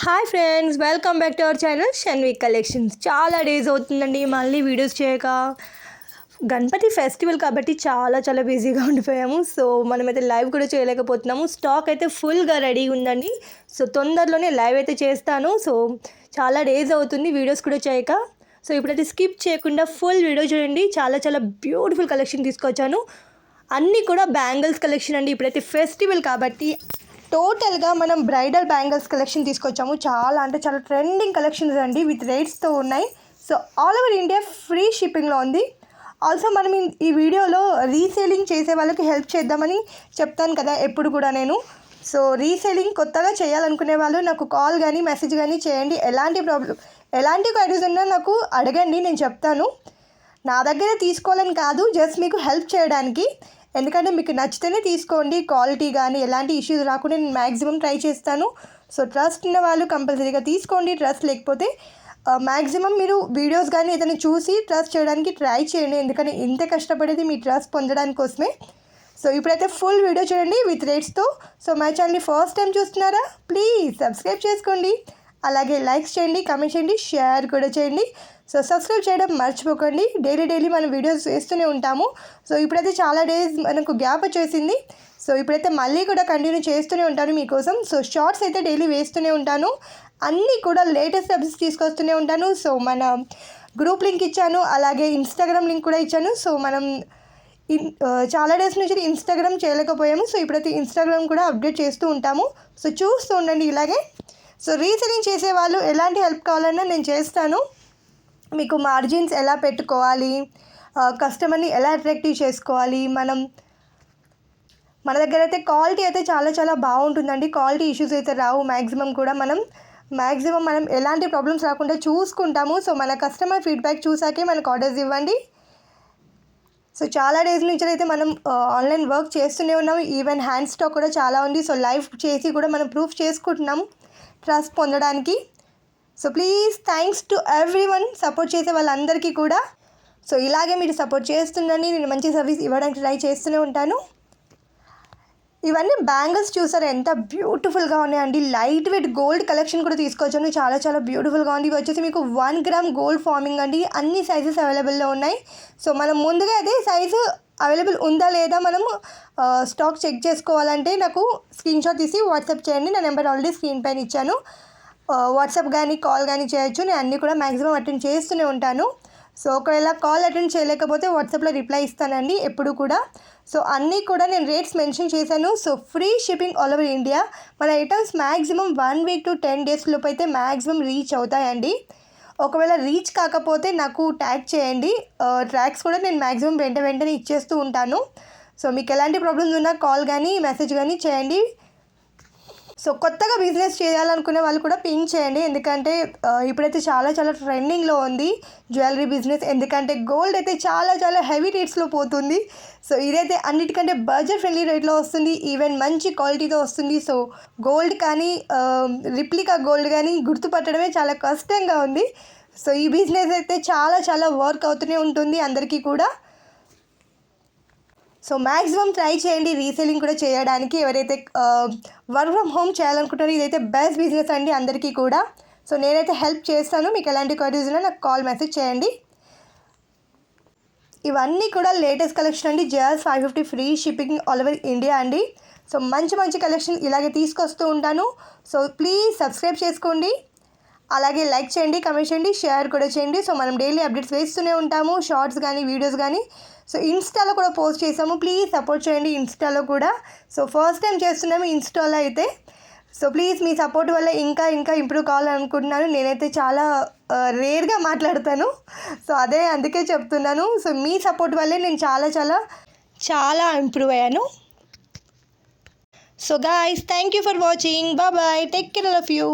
Hi friends, welcome back to our channel Shanvi collections. చాలా days అవుతుందండి మళ్ళీ వీడియోస్ చేయక. గణపతి ఫెస్టివల్ కాబట్టి చాలా బిజీగా ఉండిపోయాము. సో మనమైతే లైవ్ కూడా చేయలేకపోతున్నాము. స్టాక్ అయితే ఫుల్గా రెడీ ఉందండి. సో తొందరలోనే లైవ్ అయితే చేస్తాను. సో చాలా డేస్ అవుతుంది వీడియోస్ కూడా చేయక. సో ఇప్పుడైతే స్కిప్ చేయకుండా ఫుల్ వీడియో చూడండి. చాలా బ్యూటిఫుల్ కలెక్షన్ తీసుకొచ్చాను. అన్నీ కూడా బ్యాంగిల్స్ కలెక్షన్ అండి. ఇప్పుడైతే ఫెస్టివల్ కాబట్టి టోటల్గా మనం బ్రైడల్ బ్యాంగిల్స్ కలెక్షన్ తీసుకొచ్చాము. చాలా ట్రెండింగ్ కలెక్షన్స్ అండి, విత్ రేట్స్తో ఉన్నాయి. So all over India free షిప్పింగ్లో ఉంది. ఆల్సో మనం ఈ వీడియోలో రీసేలింగ్ చేసే వాళ్ళకి హెల్ప్ చేద్దామని చెప్తాను కదా ఎప్పుడు కూడా నేను. సో రీసేలింగ్ కొత్తగా చేయాలనుకునే వాళ్ళు నాకు కాల్ కానీ మెసేజ్ కానీ చేయండి. ఎలాంటి క్వైరీస్ ఉన్నా నాకు అడగండి, నేను చెప్తాను. నా దగ్గర తీసుకోవాలని కాదు, జస్ట్ మీకు హెల్ప్ చేయడానికి. ఎందుకంటే మీకు నచ్చితేనే తీసుకోండి. క్వాలిటీ కానీ ఎలాంటి ఇష్యూస్ రాకుండా నేను మ్యాక్సిమం ట్రై చేస్తాను. సో ట్రస్ట్ ఉన్న వాళ్ళు కంపల్సరీగా తీసుకోండి. ట్రస్ట్ లేకపోతే మ్యాక్సిమం మీరు వీడియోస్ కానీ ఏదైనా చూసి ట్రస్ట్ చేయడానికి ట్రై చేయండి. ఎందుకంటే ఇంత కష్టపడేది మీ ట్రస్ట్ పొందడానికి కోసమే. సో ఇప్పుడైతే ఫుల్ వీడియో చూడండి విత్ రేట్స్తో. సో మా ఛానల్ని ఫస్ట్ టైం చూస్తున్నారా, ప్లీజ్ సబ్స్క్రైబ్ చేసుకోండి. అలాగే లైక్స్ చేయండి, కమెంట్ చేయండి, షేర్ కూడా చేయండి. సో సబ్స్క్రైబ్ చేయడం మర్చిపోకండి. డైలీ మనం వీడియోస్ వేస్తూనే ఉంటాము. సో ఇప్పుడైతే చాలా డేస్ మనకు గ్యాప్ వచ్చేసింది. సో ఇప్పుడైతే మళ్ళీ కూడా కంటిన్యూ చేస్తూనే ఉంటాను మీకోసం. సో షార్ట్స్ అయితే డైలీ వేస్తూనే ఉంటాను. అన్నీ కూడా లేటెస్ట్ అప్డేట్స్ తీసుకొస్తూనే ఉంటాను. సో మన గ్రూప్ లింక్ ఇచ్చాను, అలాగే ఇన్స్టాగ్రామ్ లింక్ కూడా ఇచ్చాను. సో మనం చాలా డేస్ నుంచి ఇన్స్టాగ్రామ్ చేయలేకపోయాము. సో ఇప్పుడైతే ఇన్స్టాగ్రామ్ కూడా అప్డేట్ చేస్తూ ఉంటాము. సో చూస్తూ ఉండండి ఇలాగే. సో రీసెలింగ్ చేసే వాళ్ళు ఎలాంటి హెల్ప్ కావాలన్నా నేను చేస్తాను. మీకు మార్జిన్స్ ఎలా పెట్టుకోవాలి, కస్టమర్ని ఎలా అట్రాక్టివ్ చేసుకోవాలి, మన దగ్గర అయితే క్వాలిటీ అయితే చాలా బాగుంటుందండి. క్వాలిటీ ఇష్యూస్ అయితే రావు. మ్యాక్సిమం మనం ఎలాంటి ప్రాబ్లమ్స్ రాకుండా చూసుకుంటాము. సో మన కస్టమర్ ఫీడ్బ్యాక్ చూసాకే మనకు ఆర్డర్స్ ఇవ్వండి. సో చాలా డేస్ నుంచి అయితే మనం ఆన్లైన్ వర్క్ చేస్తూనే ఉన్నాము. ఈవెన్ హ్యాండ్ స్టాక్ కూడా చాలా ఉంది. సో లైవ్ చేసి కూడా మనం ప్రూఫ్ చేసుకుంటున్నాము ట్రస్ట్ పొందడానికి. So please thanks to everyone, support చేసే వాళ్ళందరికీ కూడా. సో ఇలాగే మీరు సపోర్ట్ చేస్తుండండి, నేను మంచి సర్వీస్ ఇవ్వడానికి ట్రై చేస్తూనే ఉంటాను. ఇవన్నీ బ్యాంగిల్స్ చూసారా ఎంత బ్యూటిఫుల్గా ఉన్నాయండి. లైట్ వెయిట్ గోల్డ్ కలెక్షన్ కూడా తీసుకొచ్చాను. చాలా బ్యూటిఫుల్గా ఉంది. ఇవి వచ్చేసి మీకు 1 గ్రామ్ గోల్డ్ ఫార్మింగ్ అండి. అన్ని సైజెస్ అవైలబుల్లో ఉన్నాయి. సో మనం ముందుగా అదే సైజు అవైలబుల్ ఉందా లేదా మనము స్టాక్ చెక్ చేసుకోవాలంటే నాకు స్క్రీన్ షాట్ తీసి వాట్సాప్ చేయండి. నా నెంబర్ ఆల్రెడీ స్క్రీన్ పైన ఇచ్చాను. వాట్సాప్ కానీ కాల్ కానీ చేయొచ్చు. నేను అన్నీ కూడా మ్యాక్సిమం అటెండ్ చేస్తూనే ఉంటాను. సో ఒకవేళ కాల్ అటెండ్ చేయలేకపోతే వాట్సాప్లో రిప్లై ఇస్తానండి ఎప్పుడు కూడా. సో అన్నీ కూడా నేను రేట్స్ మెన్షన్ చేశాను. So free shipping all over India. మన items maximum 1 week to 10 days లోపు అయితే మ్యాక్సిమం రీచ్ అవుతాయండి. ఒకవేళ రీచ్ కాకపోతే నాకు ట్యాగ్ చేయండి. ట్రాక్స్ కూడా నేను మ్యాక్సిమం వెంటనే ఇచ్చేస్తూ ఉంటాను. సో మీకు ఎలాంటి ప్రాబ్లమ్స్ ఉన్నా కాల్ కానీ మెసేజ్ కానీ చేయండి. సో కొత్తగా బిజినెస్ చేయాలనుకునే వాళ్ళు కూడా పింక్ చేయండి. ఎందుకంటే ఇప్పుడైతే చాలా ట్రెండింగ్లో ఉంది జ్యువెలరీ బిజినెస్. ఎందుకంటే గోల్డ్ అయితే చాలా హెవీ రేట్స్లో పోతుంది. సో ఇదైతే అన్నిటికంటే బడ్జెట్ ఫ్రెండ్లీ రేట్లో వస్తుంది. ఈవెన్ మంచి క్వాలిటీతో వస్తుంది. సో గోల్డ్ కానీ రిప్లికా గోల్డ్ కానీ గుర్తుపట్టడమే చాలా కష్టంగా ఉంది. సో ఈ బిజినెస్ అయితే చాలా వర్క్ అవుతూనే ఉంటుంది అందరికీ కూడా. సో మ్యాక్సిమం ట్రై చేయండి రీసేలింగ్ కూడా చేయడానికి. ఎవరైతే వర్క్ ఫ్రమ్ హోమ్ చేయాలనుకుంటారో ఇదైతే బెస్ట్ బిజినెస్ అండి అందరికీ కూడా. సో నేనైతే హెల్ప్ చేస్తాను. మీకు ఎలాంటి క్వైరీస్ ఉన్నా నాకు కాల్ మెసేజ్ చేయండి. ఇవన్నీ కూడా లేటెస్ట్ కలెక్షన్ అండి. Just 550 free shipping all over India అండి. సో మంచి కలెక్షన్ ఇలాగే తీసుకొస్తూ ఉంటాను. సో ప్లీజ్ సబ్స్క్రైబ్ చేసుకోండి. అలాగే లైక్ చేయండి, కమెంట్ చేయండి, షేర్ కూడా చేయండి. సో మనం డైలీ అప్డేట్స్ వేస్తూనే ఉంటాము, షార్ట్స్ కానీ వీడియోస్ కానీ. సో ఇన్స్టాలో కూడా పోస్ట్ చేసాము, ప్లీజ్ సపోర్ట్ చేయండి ఇన్స్టాలో కూడా. సో ఫస్ట్ టైం చేస్తున్నాము ఇన్స్టాలో అయితే. సో ప్లీజ్ మీ సపోర్ట్ వల్ల ఇంకా ఇంప్రూవ్ కావాలనుకుంటున్నాను. నేనైతే చాలా రేర్గా మాట్లాడతాను. సో అందుకే చెప్తున్నాను. సో మీ సపోర్ట్ వల్లే నేను చాలా ఇంప్రూవ్ అయ్యాను. So guys, thank you for watching. Bye, take care all of you.